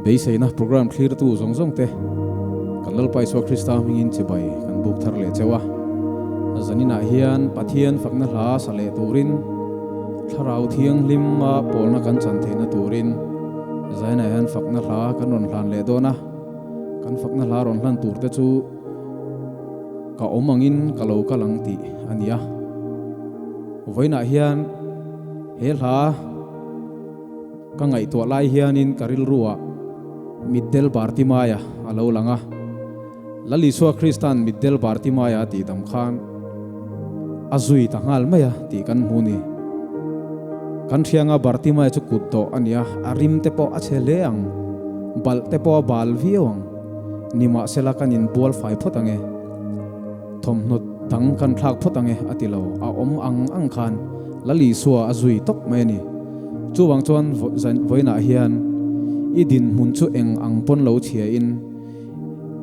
Beisay na program clear tu zong zong te kanlal pai so Krista mingin chibai kan buk thar le chewa zanina hian pathian fakna hla sale turin tharau thiang limma polna kan chan theina turin zaina hian fakna hla kan ron hlan le dona kan fakna hla ron hlan tur te chu ka omangin kalo kalang ti ania voina hian he hla ka ngai to lai hianin karil ruwa middel Bartimaya alo langa lali so Kristan middel Bartimaya ti dam khan azui tangal maya ti kan huni kan thianga Bartimaya chu kutto ania arim te po acheleang bal te po bal viewang nima sela kanin bol fai photange thomnot tang kan thak photange atilo a om ang khan lali so azui tok mani chuwang chuan voina hian idin mun chu eng ang pon lo chhia in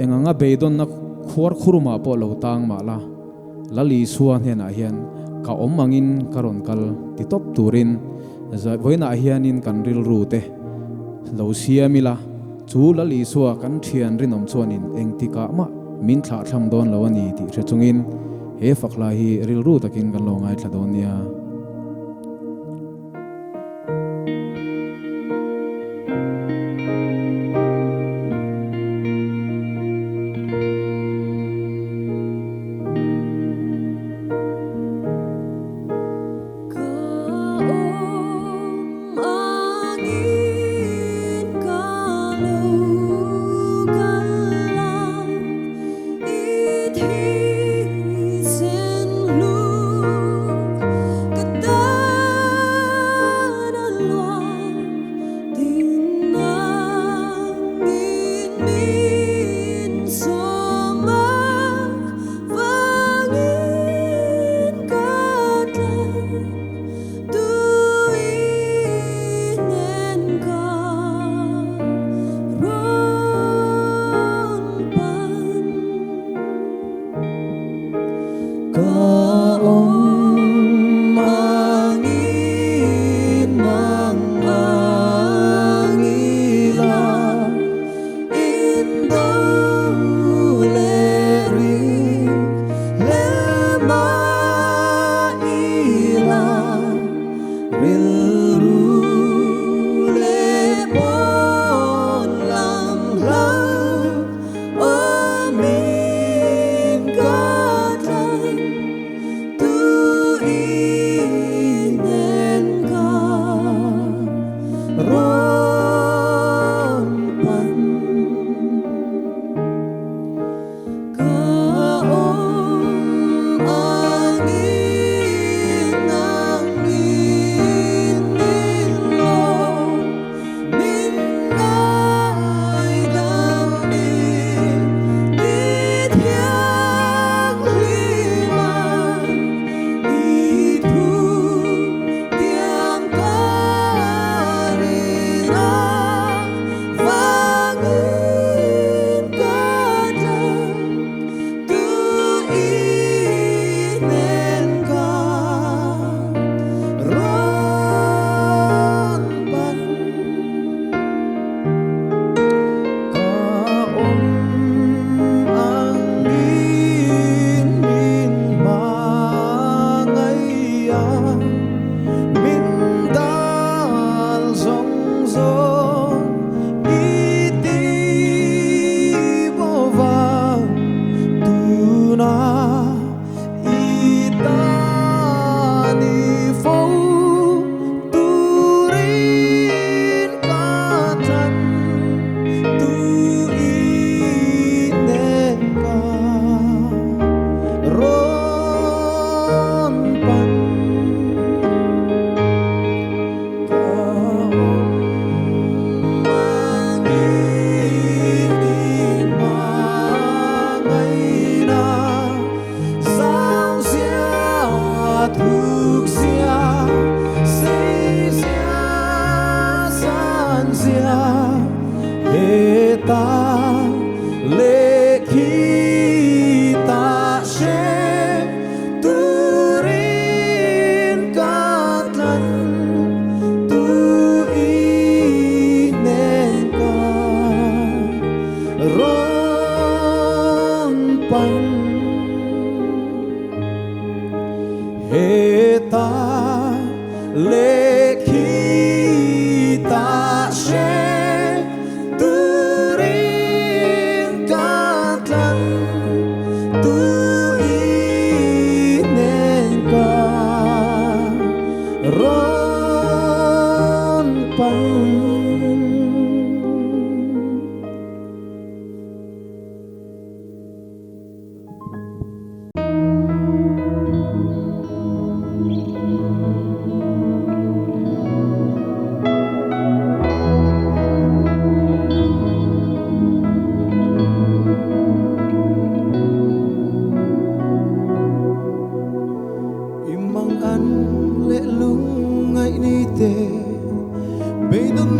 enganga beidon na khwar khuruma po lo tang mala lali suan hena hian ka omangin karon kal ti top turin voina hianin kan ril rute lo siamila chu lali suwa kan thian rinom chuanin engtika ma min thla tham don lo ani ti rechungin he fakla hi ril ru takin kan lo ngai thladon ya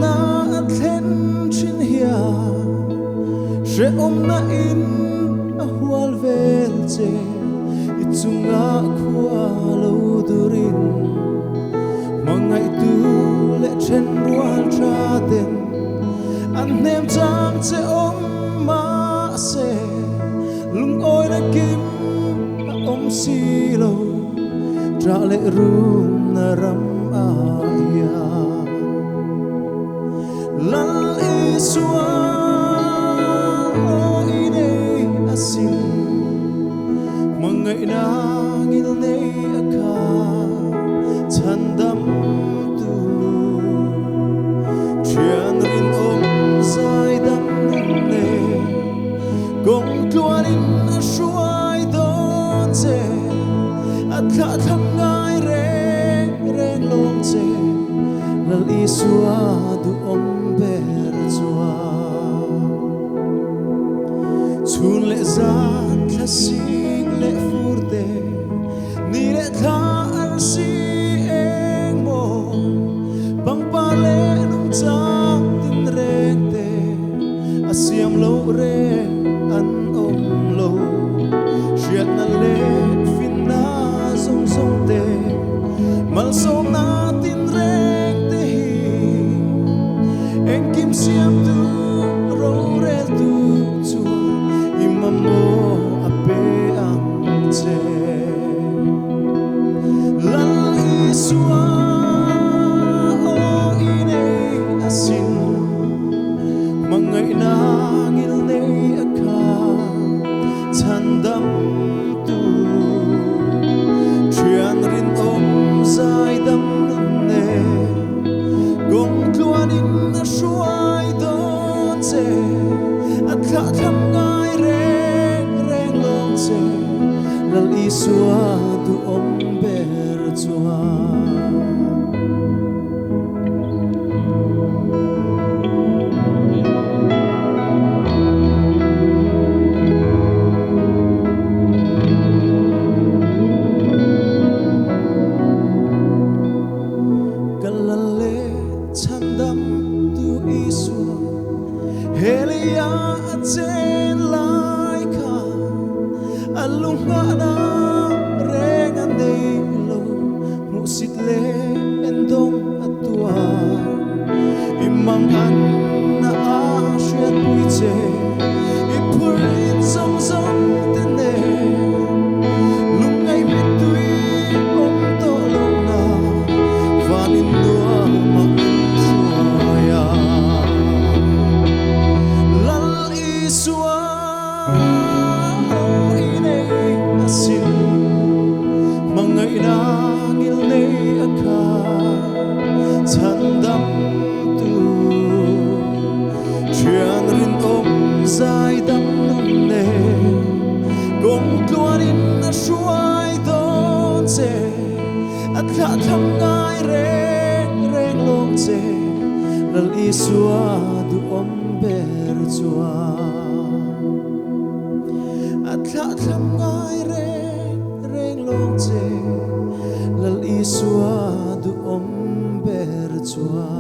na athen chin hia she na in a hual vel che ichunga khua lo durin mangai tu le chen rual tra den an nem chang che ma se lung oi na kim si lo tra le rum na ram aya lal iswa ine asin mangai na ngil nei aka chandam tu chian rin sai dam ne gong tuanin shuai don che atha tham ngai reng long che lal iswa du om ber chua chun le zat la sing le furte ni le tha al si eng mo bang pa le nung cha tin reng te asiam lo re an om lo shiat na le fin na song song te mal som na tin reng te hi eng kim siam tu ro re tu chu imamo ape ang che lal iswa o ine asin mangai na ngil nei aka chandam tu chian rin om sai dam ne gong tuanin na shuai don che atha tham ngai reng long che lal iswa tu om ber chua Helia achen lai ka alunga na rengan dei lo musit le endong atua imang an na a shet puiche ipurit song song tene lungai mitui om to lo na vanin dua ma chuaya iswa ine asin mangai na ngil nei aka chandam tu chian rin om sai dam ne gong tuanin na shuai don che atha tham ngai reng long che lal iswa du om ber chua atha tham ngai reng long che lal iswa du om ber chua